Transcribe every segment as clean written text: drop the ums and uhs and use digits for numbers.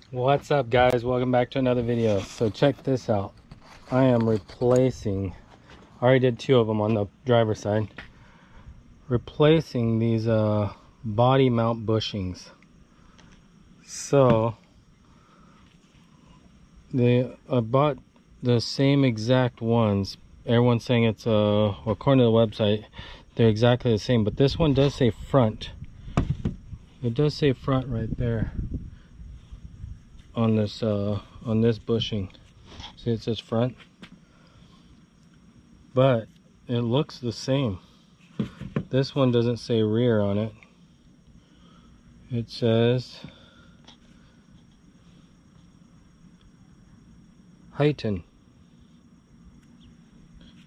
What's up, guys? Welcome back to another video. So check this out. I am replacing, I already did 2 of them on the driver's side, replacing these body mount bushings. So I bought the same exact ones. Everyone's saying it's according to the website they're exactly the same, but this one does say front. It does say front right there on this bushing. See, it says front, but it looks the same. This one doesn't say rear on it. It says heighten.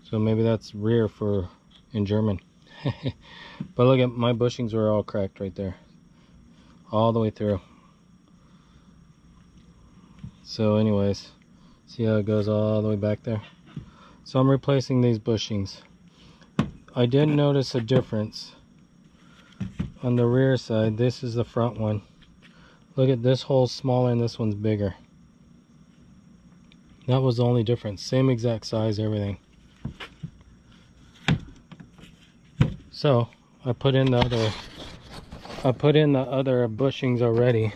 So maybe that's rear for in German. But look at my bushings were all cracked right there, all the way through. So anyways, see how it goes all the way back there? So I'm replacing these bushings. I did notice a difference on the rear side. This is the front one. Look at this hole's smaller and this one's bigger. That was the only difference. Same exact size, everything. So I put in the other bushings already,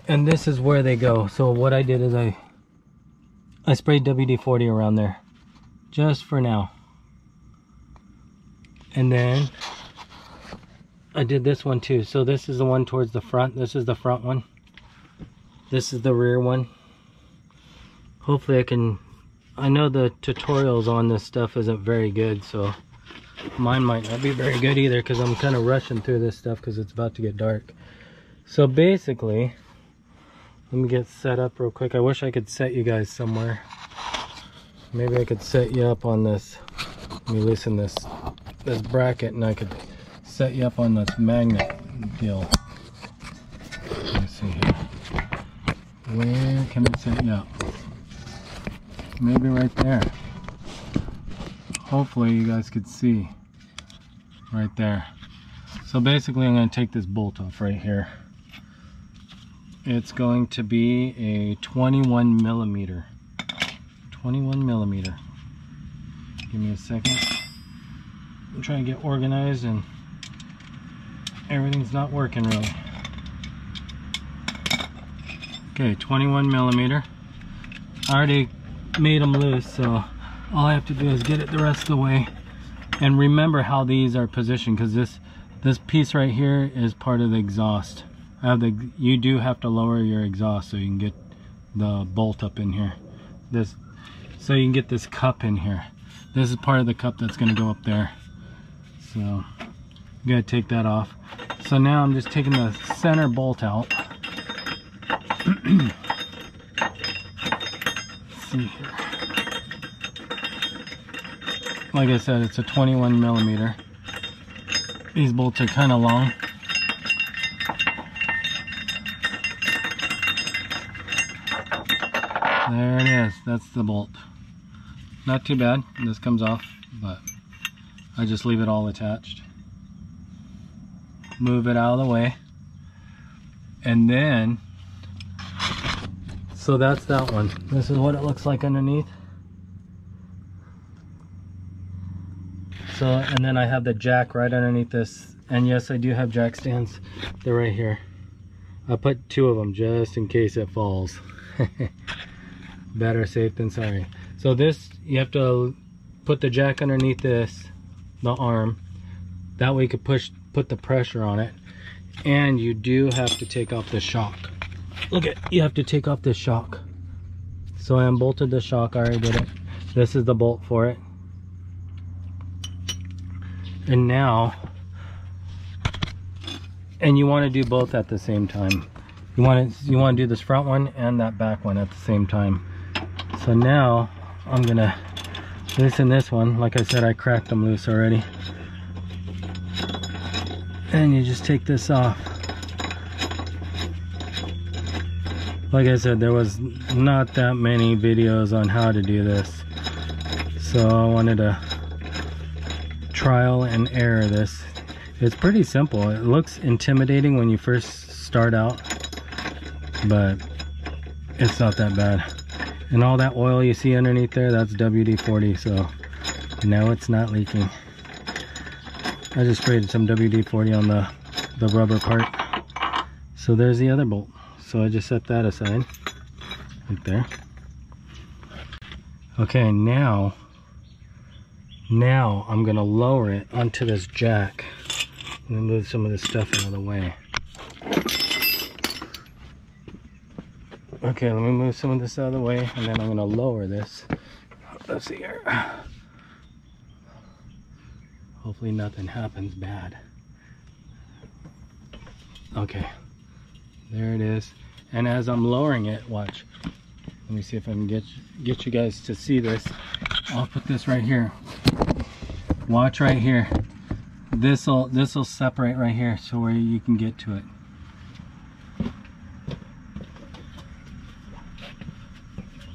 and this is where they go. So what I did is I sprayed WD-40 around there just for now, and then I did this one too. So this is the one towards the front. This is the front one. This is the rear one. Hopefully I know the tutorials on this stuff isn't very good, so mine might not be very good either, because I'm kind of rushing through this stuff because it's about to get dark. So basically, let me get set up real quick. I wish I could set you guys somewhere. Maybe I could set you up on this. Let me loosen this bracket and I could set you up on this magnet deal. Let me see here. Where can I set you up? Maybe right there. Hopefully you guys could see right there. So basically I'm going to take this bolt off right here. It's going to be a 21 millimeter. 21 millimeter. Give me a second. I'm trying to get organized and everything's not working really. Okay, 21 millimeter. I already made them loose, so all I have to do is get it the rest of the way. And remember how these are positioned, because this piece right here is part of the exhaust. You do have to lower your exhaust so you can get the bolt up in here. So you can get this cup in here. This is part of the cup that's going to go up there. So you gotta take that off. So now I'm just taking the center bolt out. Let's see here. Like I said, it's a 21 millimeter. These bolts are kind of long. There it is. That's the bolt. Not too bad. This comes off, but I just leave it all attached. Move it out of the way. And then, so that's that one. This is what it looks like underneath. So, and then I have the jack right underneath this. And yes, I do have jack stands. They're right here. I put 2 of them just in case it falls. Better safe than sorry. So this, you have to put the jack underneath this, the arm. That way you could put the pressure on it. And you do have to take off the shock. Look at, you have to take off this shock. So I unbolted the shock, I already did it. This is the bolt for it. And now, and you want to do both at the same time. You want to do this front one and that back one at the same time. So now I'm gonna loosen this one. Like I said, I cracked them loose already. And you just take this off. Like I said, there was not that many videos on how to do this, so I wanted to trial and error this. It's pretty simple. It looks intimidating when you first start out, but it's not that bad. And all that oil you see underneath there, that's WD-40, so no, it's not leaking. I just sprayed some WD-40 on the rubber part. So there's the other bolt. So I just set that aside, right there. Okay, now I'm gonna lower it onto this jack and move some of this stuff out of the way. Okay, let me move some of this out of the way, and then I'm gonna lower this. Let's see here. Hopefully nothing happens bad. Okay, there it is. And as I'm lowering it, watch. Let me see if I can get you guys to see this. I'll put this right here. Watch right here. This'll separate right here, so where you can get to it.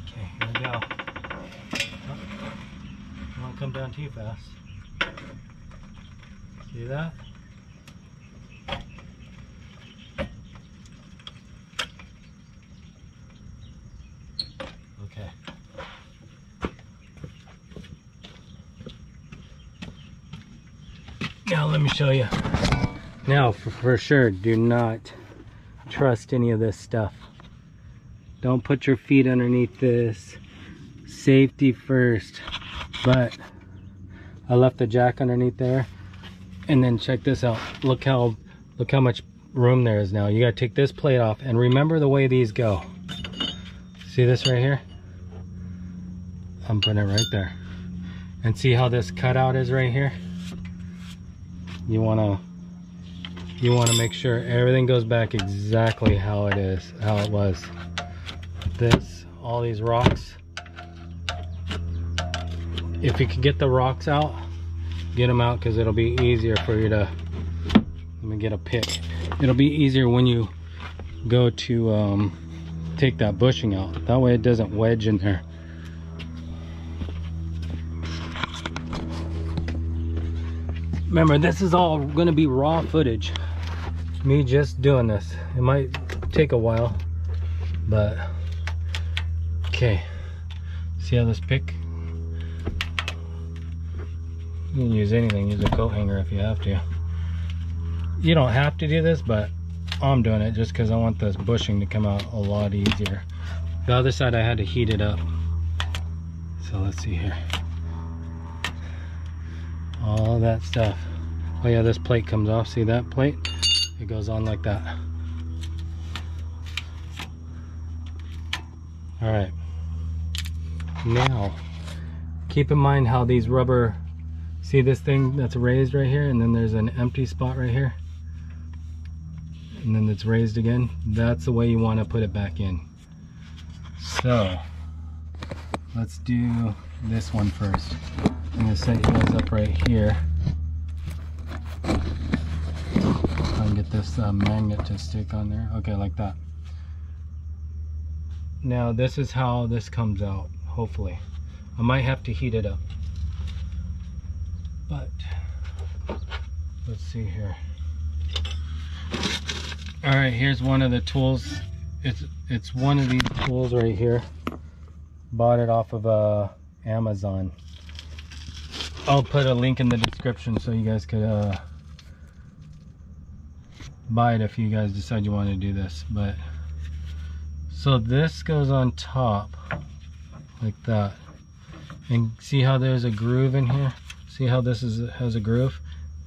Okay, here we go. Oh, don't want to come down too fast. See that? Okay. Now let me show you. Now for sure, do not trust any of this stuff. Don't put your feet underneath this. Safety first. But I left the jack underneath there. And then check this out. Look how much room there is now. You gotta take this plate off, and remember the way these go. See this right here? I'm putting it right there. And see how this cutout is right here? You wanna make sure everything goes back exactly how it is, how it was. This, all these rocks. If you can get the rocks out, get them out, because it'll be easier for you to, let me get a pick. It'll be easier when you go to take that bushing out. That way it doesn't wedge in there. Remember, this is all going to be raw footage. Me just doing this. It might take a while, but okay. See how this pick? You can use anything. Use a coat hanger if you have to. You don't have to do this, but I'm doing it just because I want this bushing to come out a lot easier. The other side I had to heat it up. So let's see here. All that stuff. Oh yeah, this plate comes off. See that plate? It goes on like that. Alright. Now, keep in mind how these rubber, see this thing that's raised right here, and then there's an empty spot right here, and then it's raised again. That's the way you want to put it back in. So let's do this one first. I'm going to set you guys up right here. Try and get this magnet to stick on there. Okay, like that. Now this is how this comes out, hopefully. I might have to heat it up, but let's see here. All right, here's one of the tools. It's one of these tools right here. Bought it off of Amazon. I'll put a link in the description so you guys could buy it if you guys decide you want to do this. But so this goes on top like that, and see how there's a groove in here? See how this has a groove?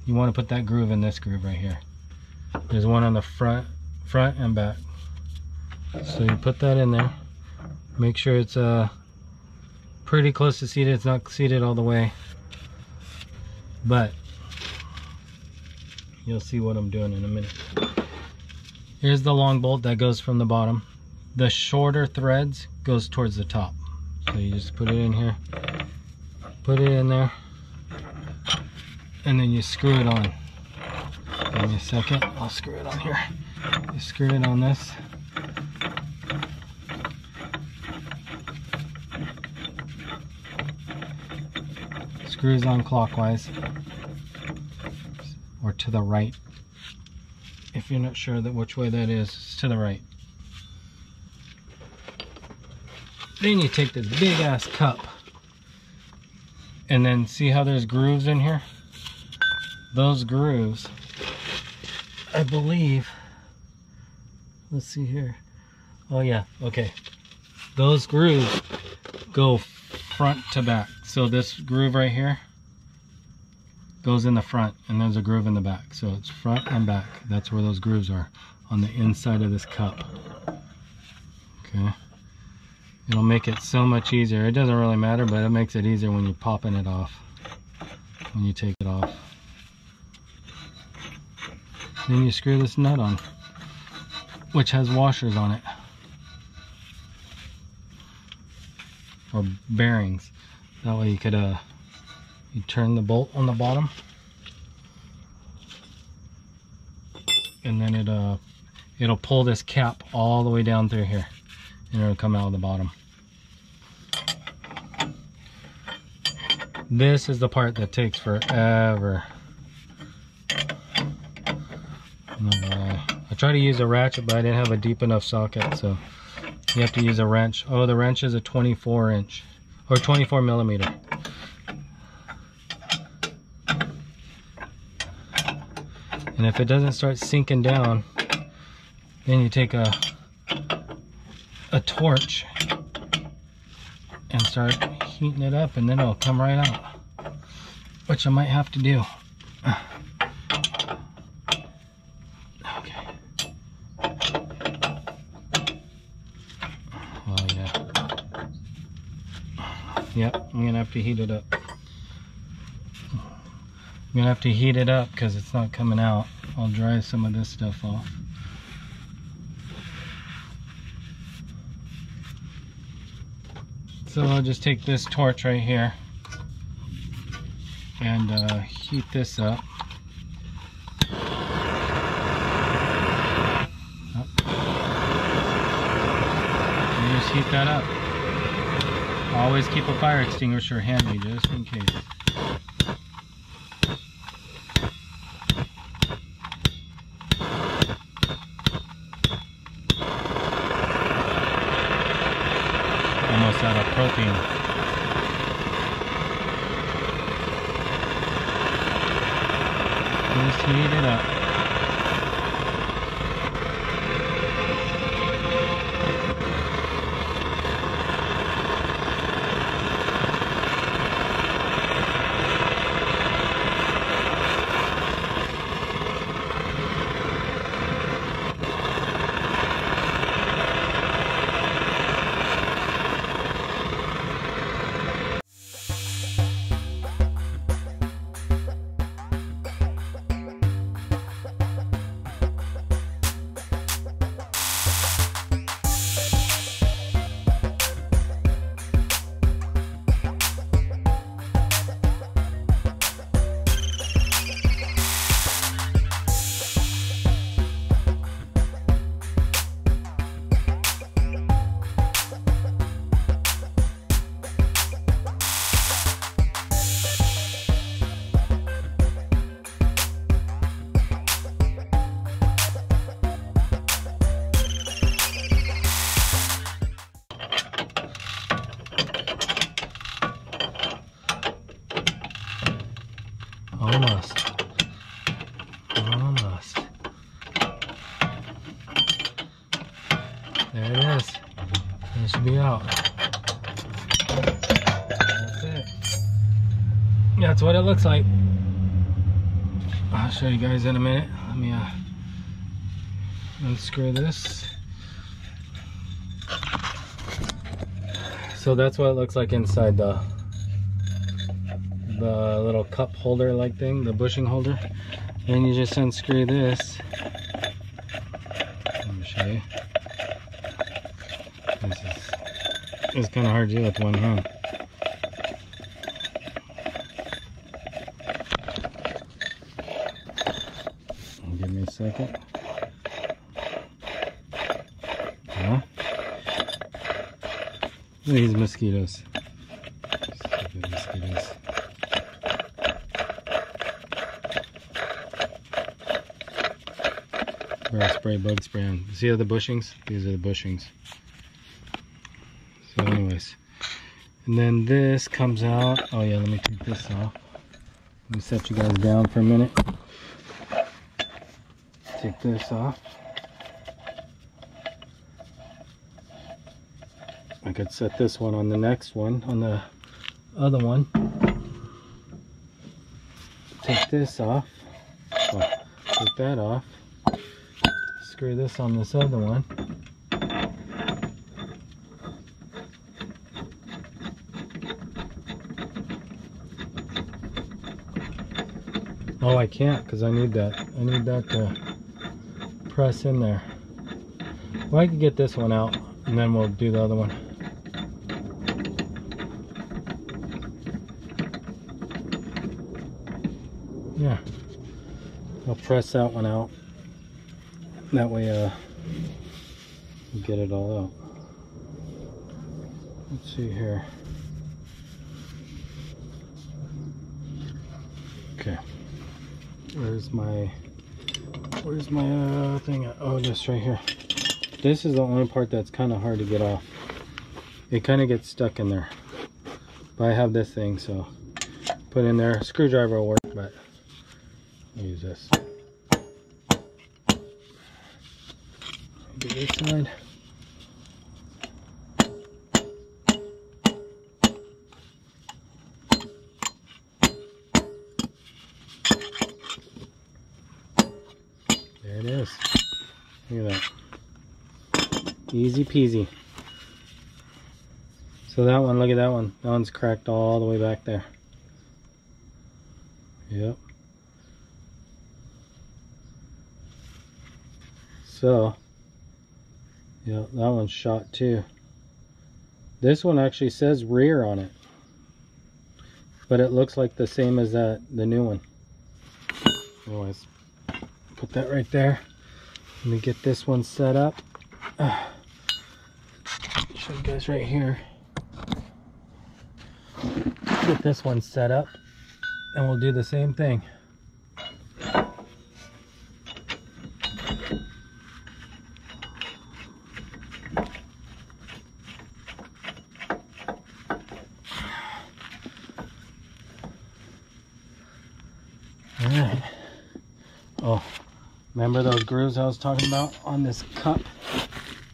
You want to put that groove in this groove right here. There's one on the front and back. So you put that in there. Make sure it's pretty close to seated. It's not seated all the way, but you'll see what I'm doing in a minute. Here's the long bolt that goes from the bottom. The shorter threads goes towards the top. So you just put it in here, put it in there, and then you screw it on. Give me a second, I'll screw it on here. You screw it on this. Screws on clockwise or to the right. If you're not sure that which way that is, it's to the right. Then you take this big ass cup, and then see how there's grooves in here? Those grooves, I believe, let's see here. Oh yeah, okay. Those grooves go front to back. So this groove right here goes in the front, and there's a groove in the back. So it's front and back. That's where those grooves are, on the inside of this cup. Okay. It'll make it so much easier. It doesn't really matter, but it makes it easier when you're popping it off, when you take it off. Then you screw this nut on, which has washers on it, or bearings. That way you could you turn the bolt on the bottom, and then it'll pull this cap all the way down through here, and it'll come out of the bottom. This is the part that takes forever. I tried to use a ratchet, but I didn't have a deep enough socket, so you have to use a wrench. Oh, the wrench is a 24 inch or 24 millimeter. And if it doesn't start sinking down, then you take a torch and start heating it up, and then it'll come right out, which I might have to do. Okay. Oh yeah. Yep, I'm gonna have to heat it up. I'm gonna have to heat it up because it's not coming out. I'll dry some of this stuff off. So I'll just take this torch right here and heat this up. And just heat that up. Always keep a fire extinguisher handy just in case. Almost out of propane. Just heat it up. Almost. Almost. There it is. It should be out. That's it. That's what it looks like. I'll show you guys in a minute. Let me unscrew this. So that's what it looks like inside the little cup holder like thing, the bushing holder. Then you just unscrew this. Let me show you. It's kind of hard to do with one hand. Give me a second. Huh? Look at these mosquitoes. Stupid mosquitoes. Where I spray bug spray on. See the bushings? These are the bushings. So anyways, and then this comes out. Oh yeah, let me take this off. Let me set you guys down for a minute. Take this off. I could set this one on the next one, on the other one. Take this off. Oh, take that off. Screw this on this other one. Oh, I can't because I need that. I need that to press in there. Well, I could get this one out and then we'll do the other one. Yeah, I'll press that one out. That way, we'll get it all out. Let's see here. Okay. Where's my thing at? Oh, just right here. This is the only part that's kind of hard to get off. It kind of gets stuck in there. But I have this thing, so put in there. Screwdriver will work, but I'll use this. Do this side. There it is. Look at that. Easy peasy. So that one, look at that one. That one's cracked all the way back there. Yep. So, yeah, that one's shot too. This one actually says rear on it, but it looks like the same as the new one. Anyways, put that right there. Let me get this one set up. Show you guys right here. Get this one set up, and we'll do the same thing. Alright. Oh, remember those grooves I was talking about on this cup?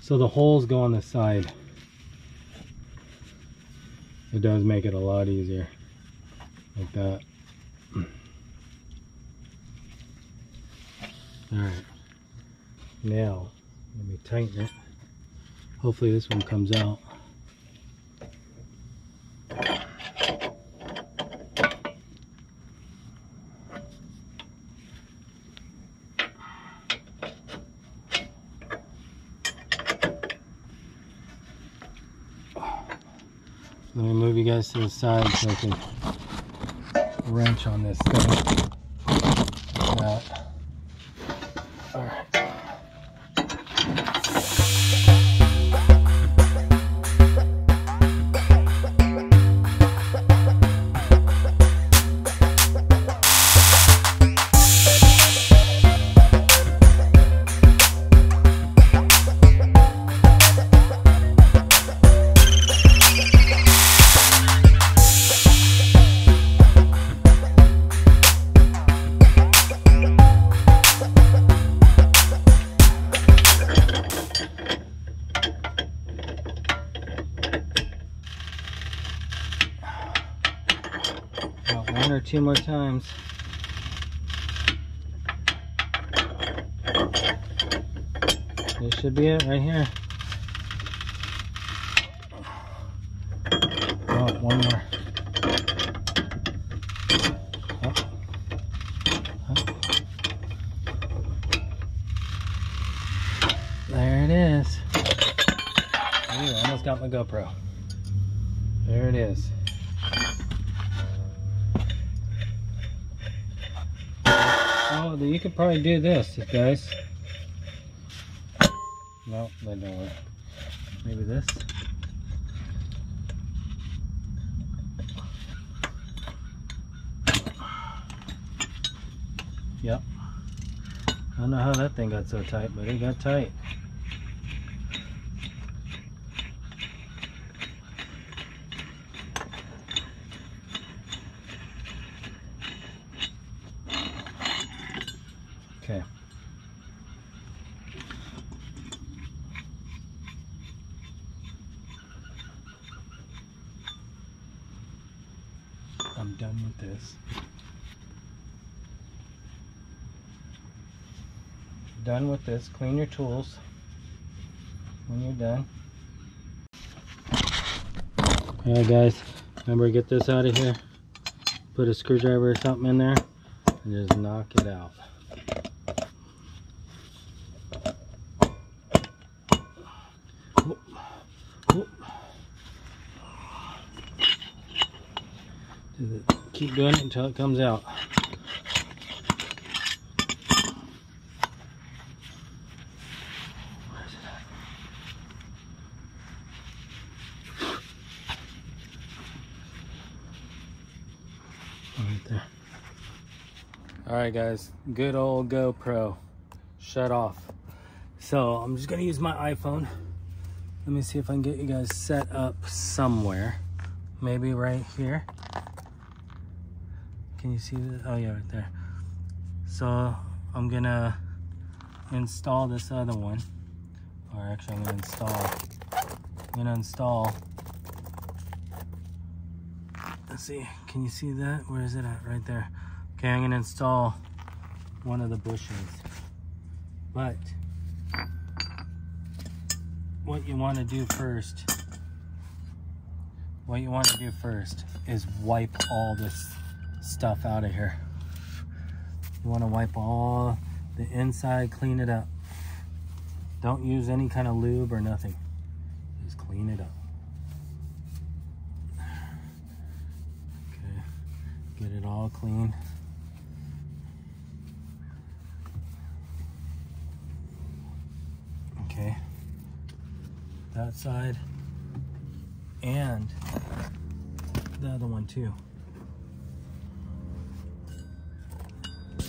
So the holes go on the side. It does make it a lot easier. Like that. Alright. Now, let me tighten it. Hopefully this one comes out. Let me move you guys to the side so I can wrench on this thing. Like that. Alright. One or two more times. This should be it right here. Oh, one more. Oh. Oh. There it is. Ooh, I almost got my GoPro. There it is. Oh, you could probably do this, guys. Nope, that don't work. Maybe this. Yep. I don't know how that thing got so tight, but it got tight. I'm done with this. Done with this. Clean your tools when you're done. Alright guys, remember, get this out of here. Put a screwdriver or something in there and just knock it out. Whoop, whoop. Keep doing it until it comes out. Where is it at? Right there. Alright guys, good old GoPro shut off. So I'm just gonna use my iPhone. Let me see if I can get you guys set up somewhere. Maybe right here. Can you see that? Oh yeah, right there. So I'm gonna install this other one. Or actually I'm gonna install. Let's see, can you see that? Where is it at? Right there. Okay, I'm gonna install one of the bushings. But what you want to do first is wipe all this stuff out of here. You want to wipe all the inside, clean it up. Don't use any kind of lube or nothing. Just clean it up. Okay, get it all clean. Okay, that side and the other one too.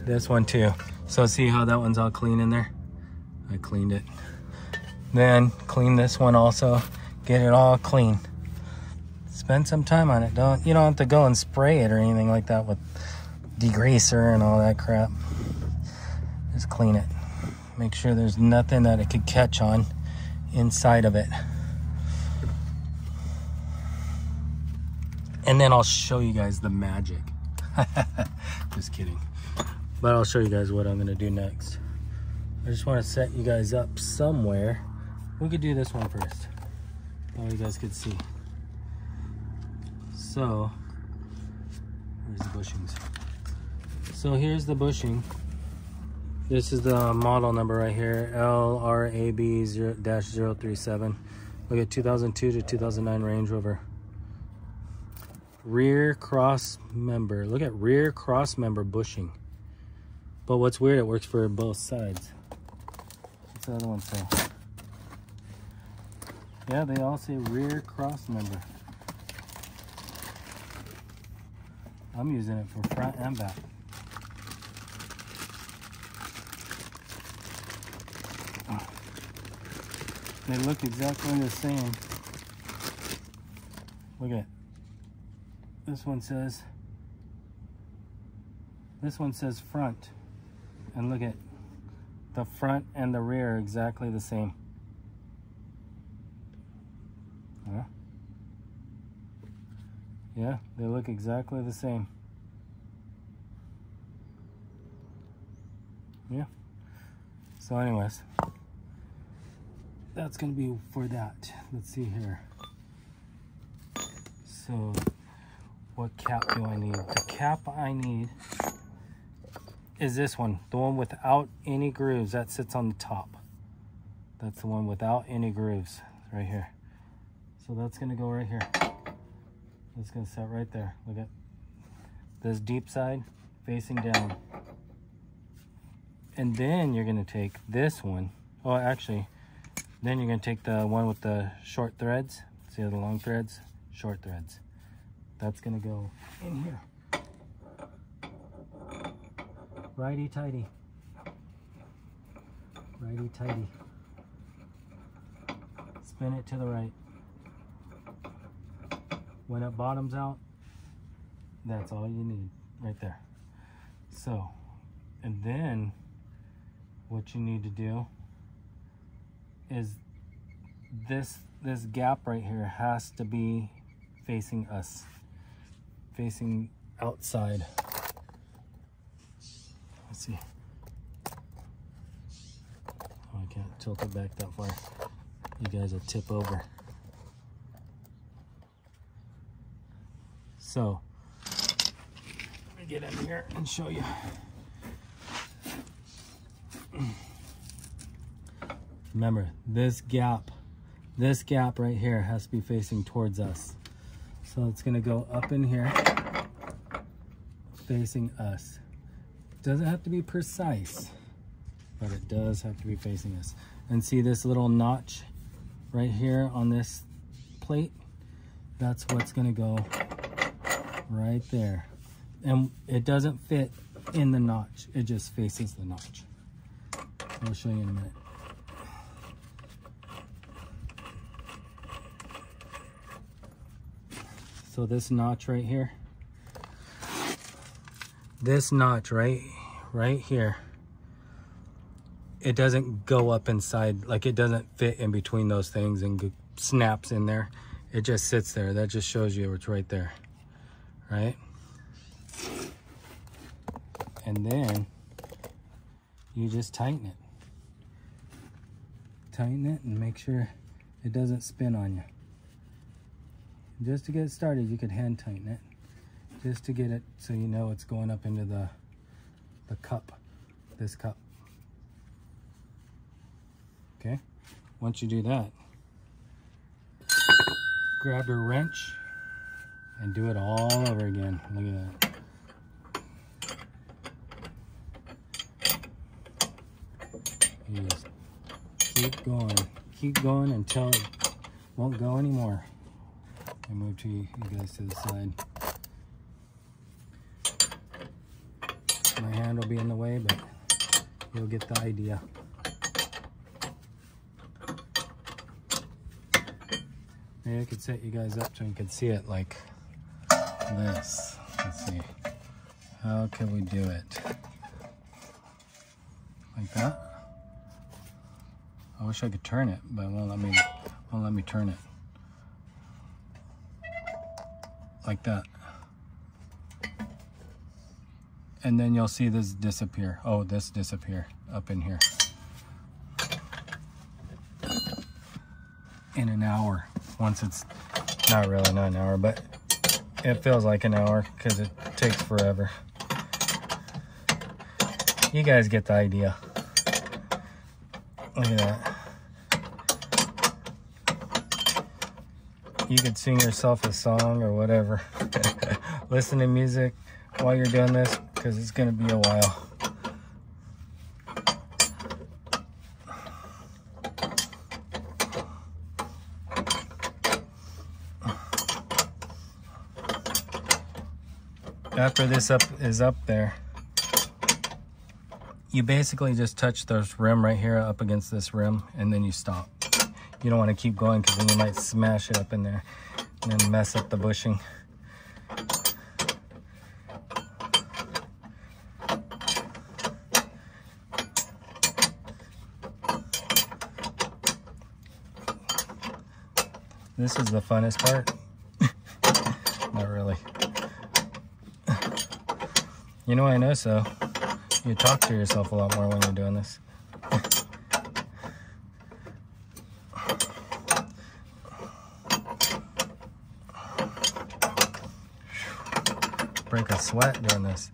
This one too. So see how that one's all clean in there? I cleaned it. Then clean this one also. Get it all clean. Spend some time on it. You don't have to go and spray it or anything like that with degreaser and all that crap. Just clean it. Make sure there's nothing that it could catch on inside of it. And then I'll show you guys the magic. Just kidding. But I'll show you guys what I'm gonna do next. I just want to set you guys up somewhere. We could do this one first. That you guys could see. So, where's the bushings? So here's the bushing. This is the model number right here, LRAB-037. Look at 2002 to 2009 Range Rover. Rear cross member. Look at rear cross member bushing. But what's weird, it works for both sides. What's the other one say? Yeah, they all say rear cross member. I'm using it for front and back. They look exactly the same. Look at this one says front, and look at the front and the rear are exactly the same. Huh? Yeah, they look exactly the same. Yeah. So anyways, that's gonna be for that. Let's see here. So what cap do I need? The cap I need is this one, the one without any grooves that sits on the top. That's the one without any grooves right here. So that's gonna go right here. It's gonna sit right there. Look at this deep side facing down. And then you're gonna take this one. Oh, actually, then you're gonna take the one with the short threads. See the long threads? Short threads. That's gonna go in here. Righty tighty. Righty tighty. Spin it to the right. When it bottoms out, that's all you need right there. So, and then what you need to do is this gap right here has to be facing us, facing outside. Let's see. Oh, I can't tilt it back that far. You guys will tip over. So, let me get in here and show you. Remember, this gap right here has to be facing towards us. So it's gonna go up in here, facing us. Doesn't have to be precise, but it does have to be facing us. And see this little notch right here on this plate? That's what's gonna go right there. And it doesn't fit in the notch, it just faces the notch. I'll show you in a minute. So this notch right here, this notch right here, it doesn't go up inside, like it doesn't fit in between those things and snaps in there. It just sits there. That just shows you it's right there, right? And then you just tighten it. Tighten it and make sure it doesn't spin on you. Just to get it started, you could hand tighten it, just to get it so you know it's going up into the cup, this cup. Okay, once you do that, grab your wrench and do it all over again. Look at that. You just keep going until it won't go anymore. I move to you guys to the side. My hand will be in the way, but you'll get the idea. Maybe I could set you guys up so you can see it like this. Let's see. How can we do it? Like that? I wish I could turn it, but it won't let me turn it. Like that. And then you'll see this disappear. Oh, this disappear up in here. In an hour. Once it's, not really, not an hour, but it feels like an hour because it takes forever. You guys get the idea. Look at that. You could sing yourself a song or whatever. Listen to music while you're doing this because it's going to be a while. After this is up there, you basically just touch this rim right here up against this rim and then you stop. You don't want to keep going because then you might smash it up in there and then mess up the bushing. This is the funnest part. Not really. You know, I know so. You talk to yourself a lot more when you're doing this. Break a sweat doing this.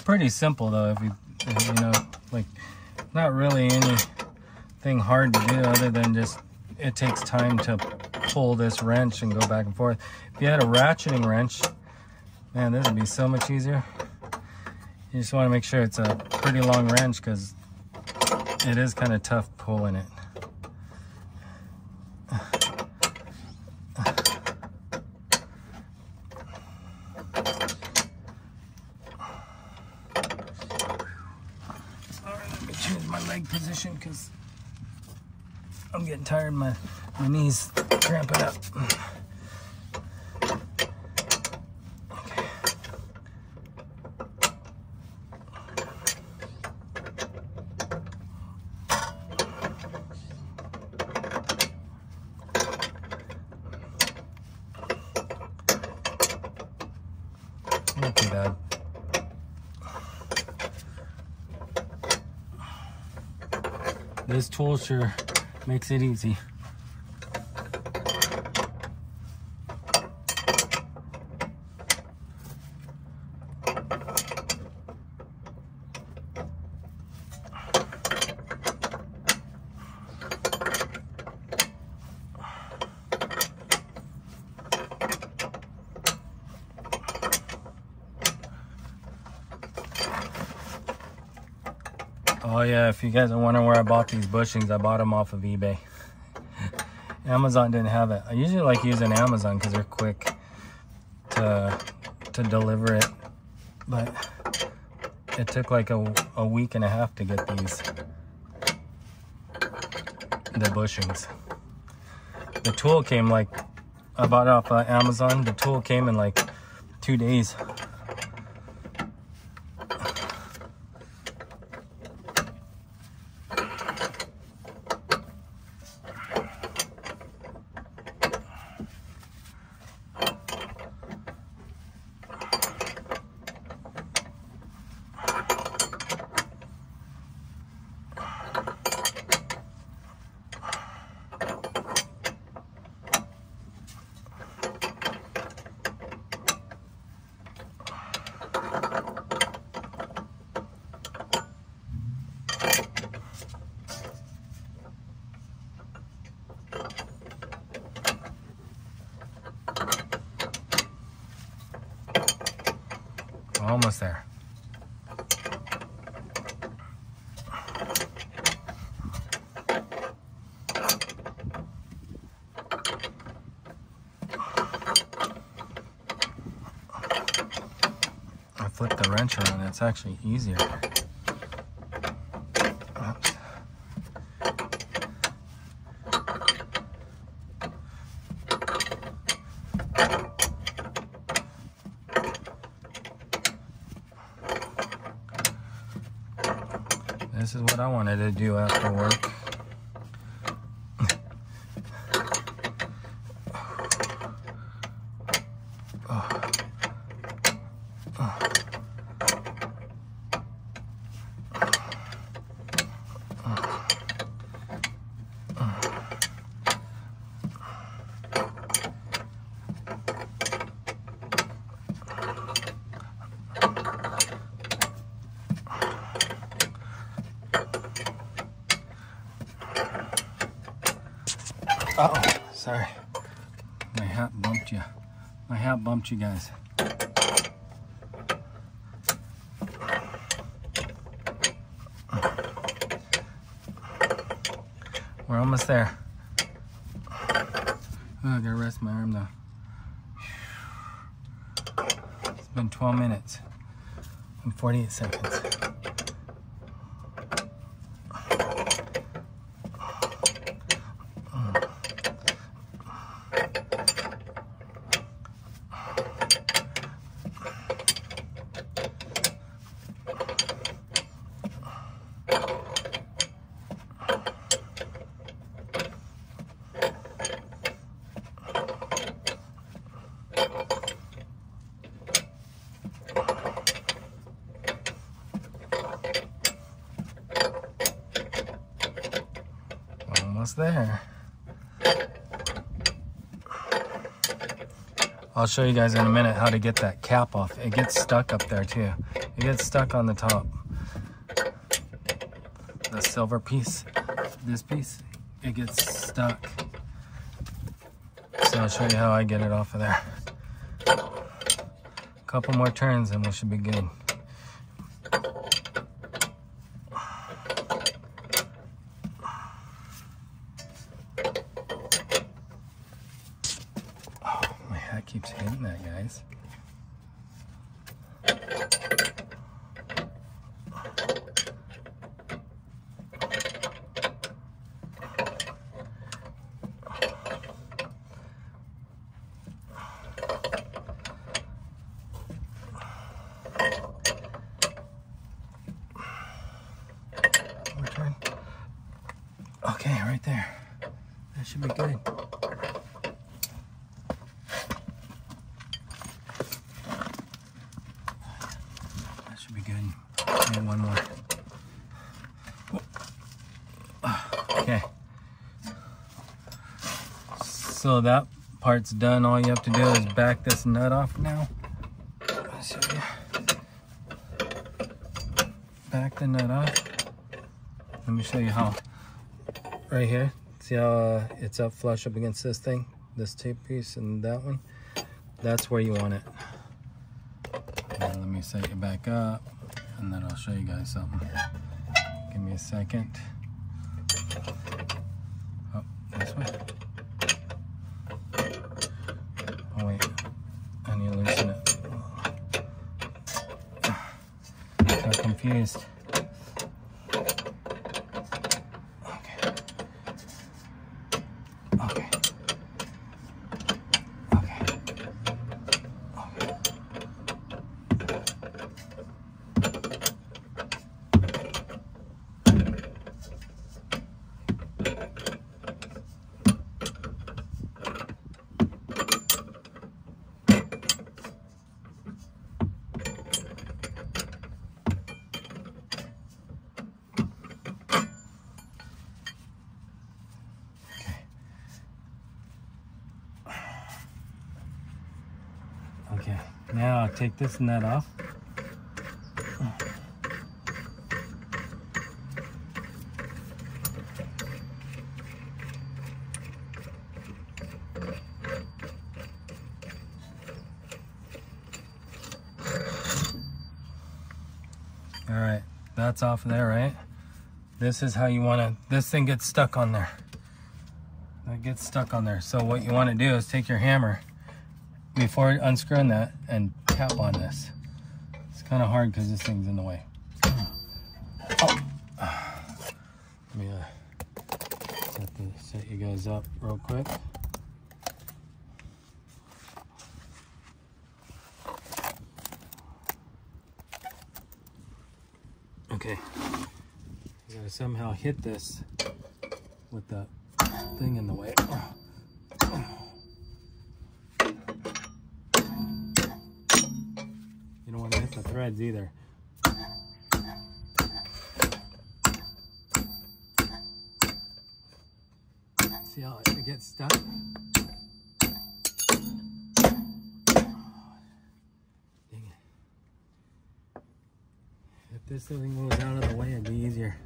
Pretty simple though, if you know, like, not really anything hard to do other than just it takes time to pull this wrench and go back and forth. If you had a ratcheting wrench, man, this would be so much easier. You just want to make sure it's a pretty long wrench because it is kind of tough pulling it. Change my leg position because I'm getting tired. My knees cramping up. Okay. Not too bad. This tool sure makes it easy. Oh yeah, if you guys are wondering where I bought these bushings, I bought them off of eBay. Amazon didn't have it. I usually like using Amazon because they're quick to deliver it, but it took like a week and a half to get the bushings. The tool came like, I bought it off Amazon. The tool came in like 2 days. Almost there. I flipped the wrench around, it's actually easier. Oops. This is what I wanted to do after work. Uh-oh, sorry. My hat bumped you. My hat bumped you guys. We're almost there. Oh, I gotta rest my arm though. It's been 12 minutes and 48 seconds. Almost there. I'll show you guys in a minute how to get that cap off. It gets stuck up there too. It gets stuck on the top. The silver piece, this piece, it gets stuck. So I'll show you how I get it off of there. A couple more turns and we should be good. Keeps hitting that, guys. Okay, right there. That should be good. That should be good. And one more. Okay. So that part's done. All you have to do is back this nut off now. I'll show you. Back the nut off. Let me show you how. Right here. See how it's up flush up against this thing? This tape piece and that one? That's where you want it. Now let me set you back up and then I'll show you guys something. Give me a second. Oh, this way. Oh wait, I need to loosen it. Got confused. Okay, now I'll take this nut off. All right, that's off there, right? This is how you want to, this thing gets stuck on there. That gets stuck on there. So what you want to do is take your hammer before unscrewing that and tap on this. It's kind of hard because this thing's in the way. Oh. Let me set you guys up real quick. Okay, you gotta somehow hit this with the thing in the way. You don't want to hit the threads either. See how it gets stuck? Dang it. If this thing moves out of the way, it'd be easier.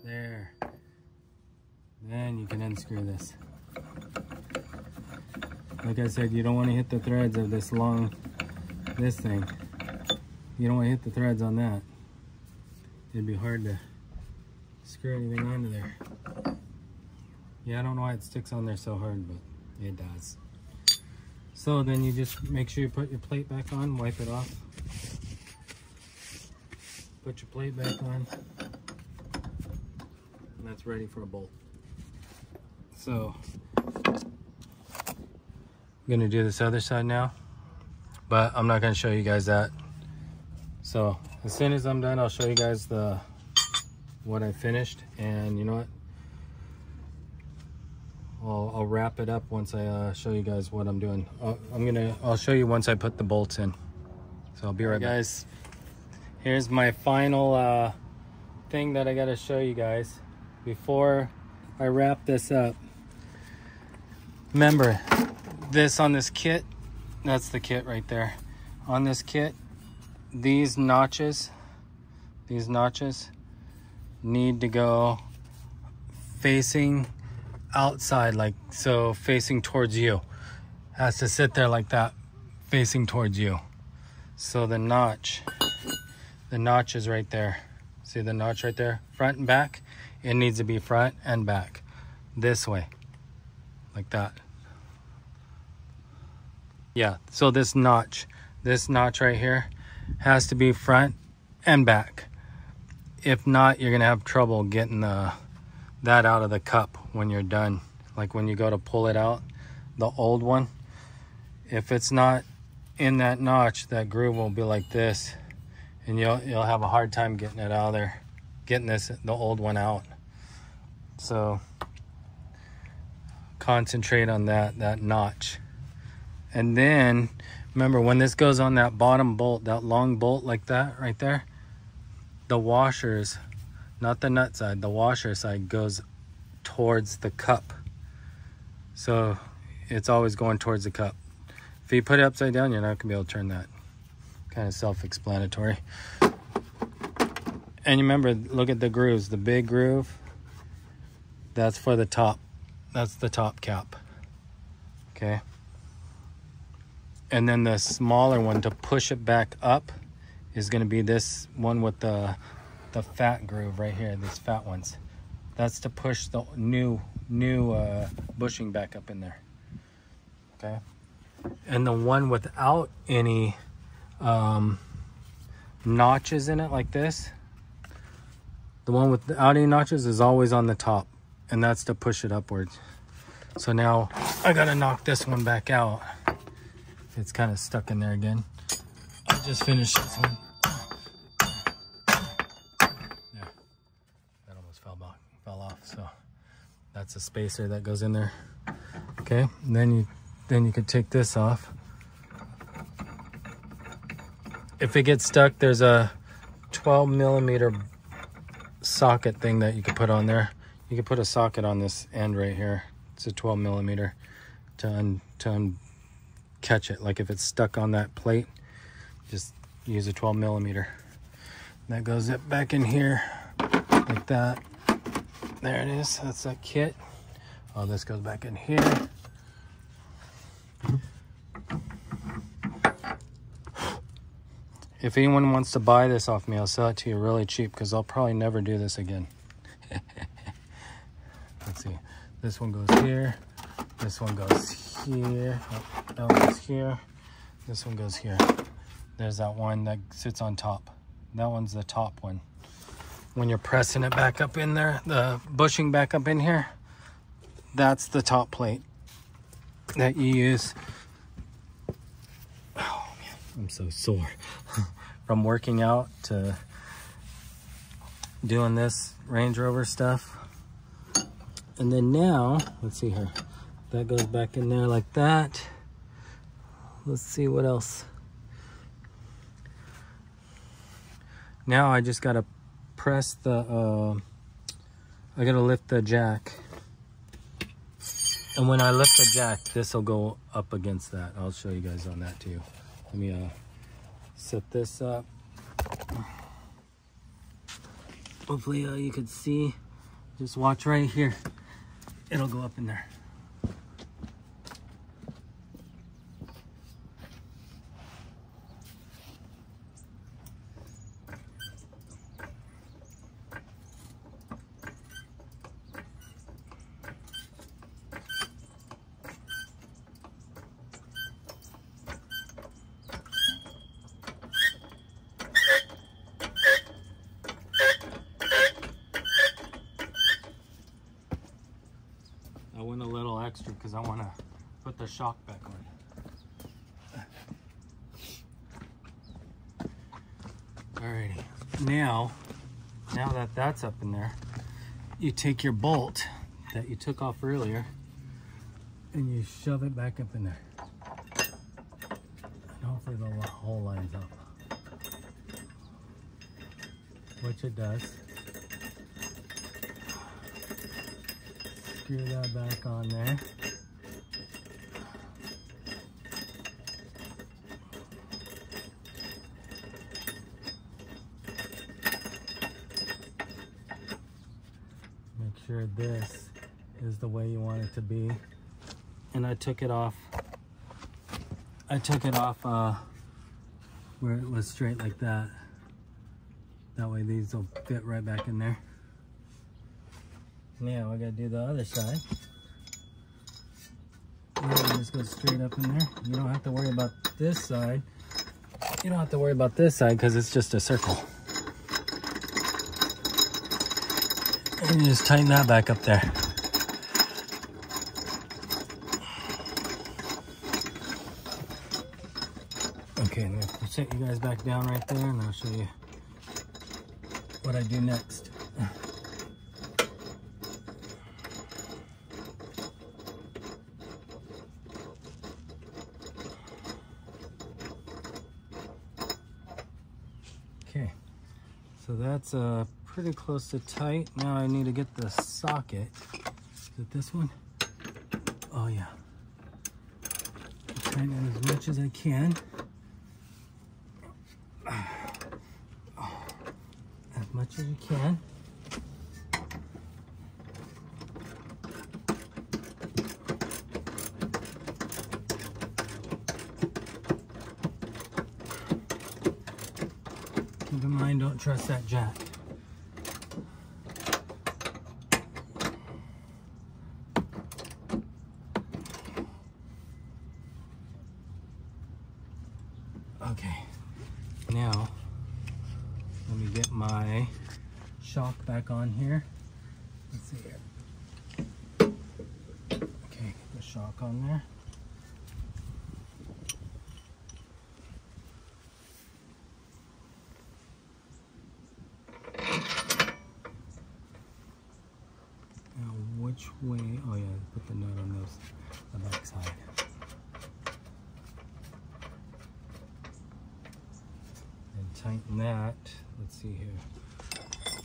There. Then you can unscrew this. Like I said, you don't want to hit the threads of this thing. You don't want to hit the threads on that. It'd be hard to screw anything onto there. Yeah, I don't know why it sticks on there so hard, but it does. So then you just make sure you put your plate back on, wipe it off. Put your plate back on. And that's ready for a bolt. So I'm gonna do this other side now, but I'm not gonna show you guys that. So as soon as I'm done, I'll show you guys what I finished. And you know what? I'll wrap it up once I show you guys what I'm doing. I'll show you once I put the bolts in. So I'll be right back. Guys, here's my final thing that I gotta show you guys before I wrap this up. Remember, this on this kit, that's the kit right there. On this kit, these notches need to go facing outside, like so, facing towards you. Has to sit there like that, facing towards you. So the notch is right there. See the notch right there, front and back? It needs to be front and back, this way, like that. Yeah, so this notch right here has to be front and back. If not, you're gonna have trouble getting that out of the cup when you're done. Like when you go to pull it out, the old one, if it's not in that notch, that groove will be like this, and you'll have a hard time getting it out of there, getting the old one out. So concentrate on that notch. And then remember, when this goes on that bottom bolt, that long bolt like that right there, the washers, not the nut side, the washer side goes towards the cup. So it's always going towards the cup. If you put it upside down, you're not gonna be able to turn that. Kind of self-explanatory. And remember, look at the grooves. The big groove, that's for the top. That's the top cap. Okay. And then the smaller one to push it back up is going to be this one with the fat groove right here, these fat ones. That's to push the new bushing back up in there. Okay. And the one without any notches in it like this, the one without any notches is always on the top, and that's to push it upwards. So now I gotta knock this one back out. It's kind of stuck in there again. I'll just finish this one. Yeah, that almost fell off. So that's a spacer that goes in there. Okay, and then you could take this off. If it gets stuck, there's a 12mm socket thing that you could put on there. You could put a socket on this end right here. It's a 12mm to catch it. Like if it's stuck on that plate, just use a 12mm. That goes it back in here like that. There it is. That's that kit. Oh, this goes back in here. If anyone wants to buy this off me, I'll sell it to you really cheap, because I'll probably never do this again. Let's see. This one goes here. This one goes here. Oh, that one goes here. This one goes here. There's that one that sits on top. That one's the top one. When you're pressing it back up in there, the bushing back up in here, that's the top plate that you use. Oh man, I'm so sore. From working out to doing this Range Rover stuff. And then now, let's see here. That goes back in there like that. Let's see what else. Now I just gotta press the, I gotta lift the jack. And when I lift the jack, this will go up against that. I'll show you guys on that too. Let me set this up. Hopefully you can see. Just watch right here. It'll go up in there. I went a little extra because I want to put the shock back on. Alrighty, now that that's up in there, you take your bolt that you took off earlier and you shove it back up in there. And hopefully the hole lines up, which it does. Screw that back on there. Make sure this is the way you want it to be. And I took it off. Where it was straight like that. That way these will fit right back in there. Now I gotta do the other side. And just go straight up in there. You don't have to worry about this side. You don't have to worry about this side because it's just a circle. And you just tighten that back up there. Okay, I'm gonna set you guys back down right there and I'll show you what I do next. Okay, so that's pretty close to tight. Now I need to get the socket. Is it this one? Oh yeah. Tighten it as much as I can. As much as you can. Keep in mind, don't trust that jack. Okay, now let me get my shock back on here. Let's see here. Okay, get the shock on there. Now which way? Oh yeah, put the nut on the back side. Tighten that. Let's see here.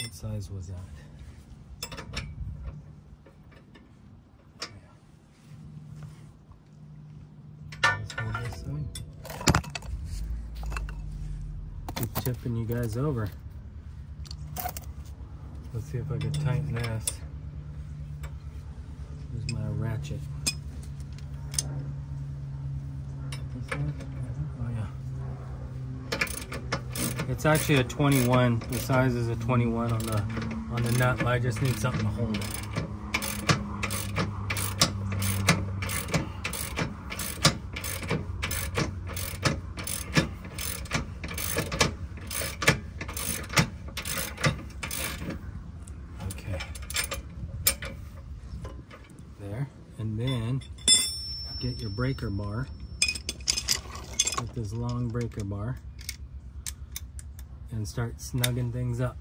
What size was that? Let's hold this side. Keep tipping you guys over. Let's see if I can tighten this. Here's my ratchet. This one? Oh yeah. It's actually a 21. The size is a 21 on the nut, but I just need something to hold it. Okay. There. And then get your breaker bar. Get this long breaker bar. And start snugging things up.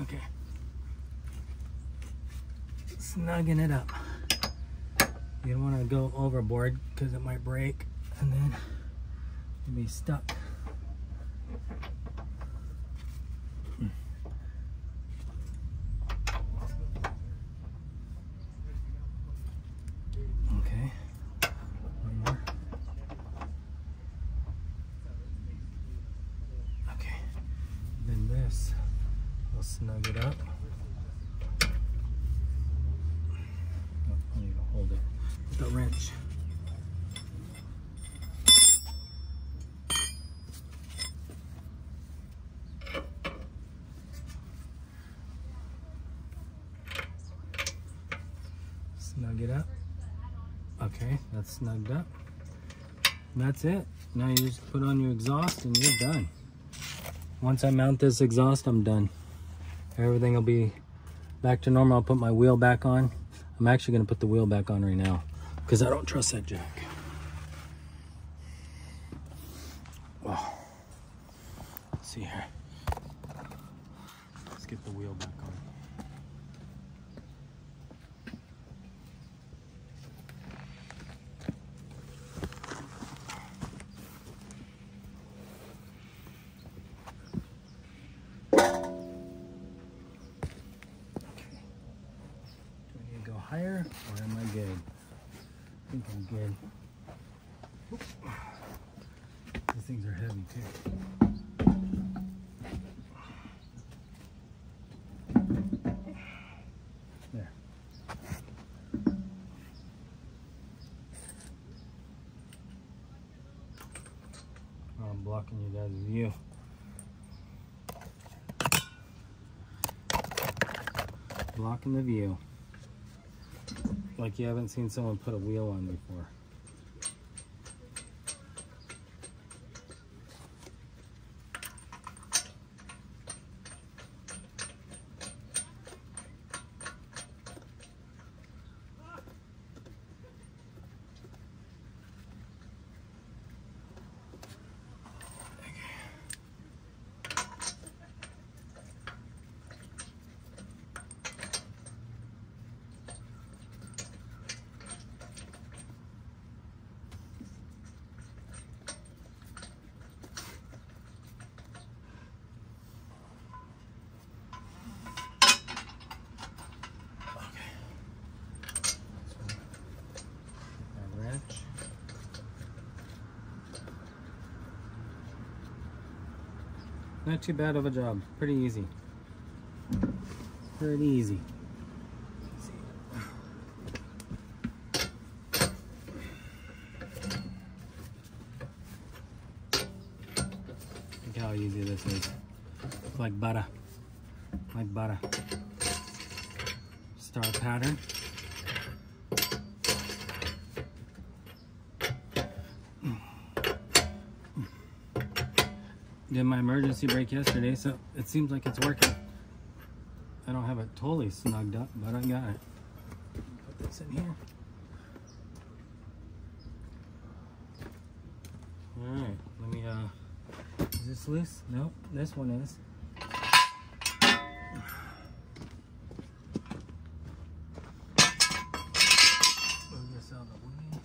Okay. Snugging it up. You don't want to go overboard because it might break and then you'll be stuck. Okay. One more. Then this, I'll snug it up. Oh, I need to hold it with the wrench. Snug it up. Okay, that's snugged up. And that's it. Now you just put on your exhaust and you're done. Once I mount this exhaust, I'm done. Everything will be back to normal. I'll put my wheel back on. I'm actually going to put the wheel back on right now because I don't trust that jack. Oh. Let's see here. Let's get the wheel back on. Higher, or am I good? I think I'm good. Oop. These things are heavy too. There. Oh, I'm blocking you guys' view. Blocking the view. Like you haven't seen someone put a wheel on before. Not too bad of a job. Pretty easy. Pretty easy. Look how easy this is. Like butter. Like butter. Star pattern. Did my emergency brake yesterday, so it seems like it's working. I don't have it totally snugged up, but I got it. Put this in here. Alright, let me, is this loose? Nope, this one is. Move this out of the way.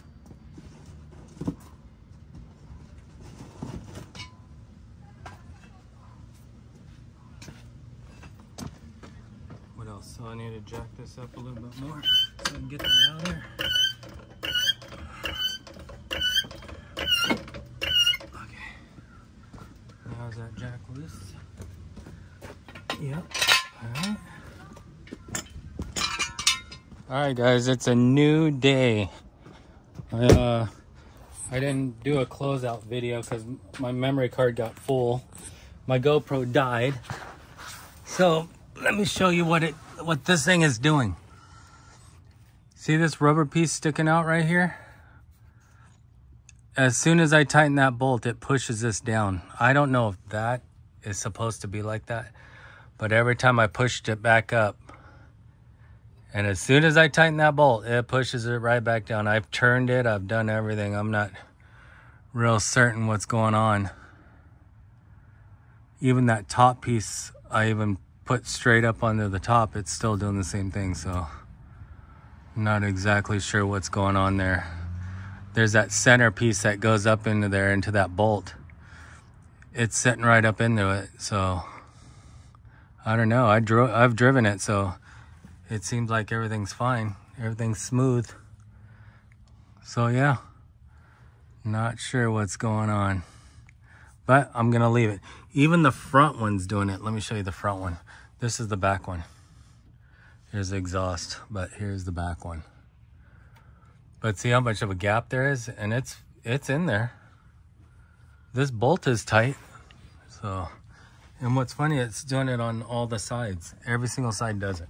What else? So I need to jack this up a little bit more so I can get that out of there. Okay. How's that jack loose? Yep. Alright. Alright guys, it's a new day. I didn't do a closeout video because my memory card got full. My GoPro died. So let me show you what this thing is doing. See this rubber piece sticking out right here? As soon as I tighten that bolt, it pushes this down. I don't know if that is supposed to be like that, but every time I pushed it back up, and as soon as I tighten that bolt, it pushes it right back down. I've turned it, I've done everything. I'm not real certain what's going on. Even that top piece, I even put straight up under the top, it's still doing the same thing, so I'm not exactly sure what's going on there. There's that center piece that goes up into there, into that bolt. It's sitting right up into it, so I don't know. I've driven it, so it seems like everything's fine. Everything's smooth. So yeah, not sure what's going on, but I'm gonna leave it. Even the front one's doing it. Let me show you the front one. This is the back one. Here's the exhaust, but here's the back one. But see how much of a gap there is? And it's in there. This bolt is tight. So, and what's funny, it's doing it on all the sides. Every single side does it.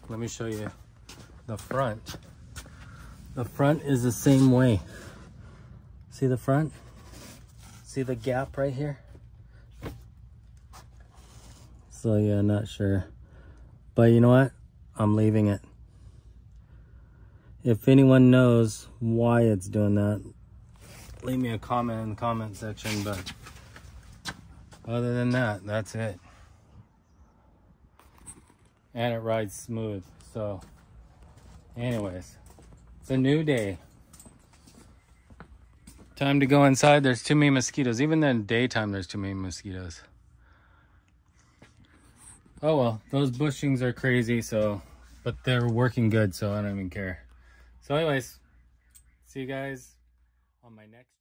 Let me show you the front. The front is the same way. See the front? See the gap right here? So yeah, not sure. But you know what? I'm leaving it. If anyone knows why it's doing that, leave me a comment in the comment section. But other than that, that's it. And it rides smooth. So anyways, it's a new day. Time to go inside. There's too many mosquitoes. Even in daytime, there's too many mosquitoes. Oh well, those bushings are crazy, so, but they're working good, so I don't even care. So anyways, see you guys on my next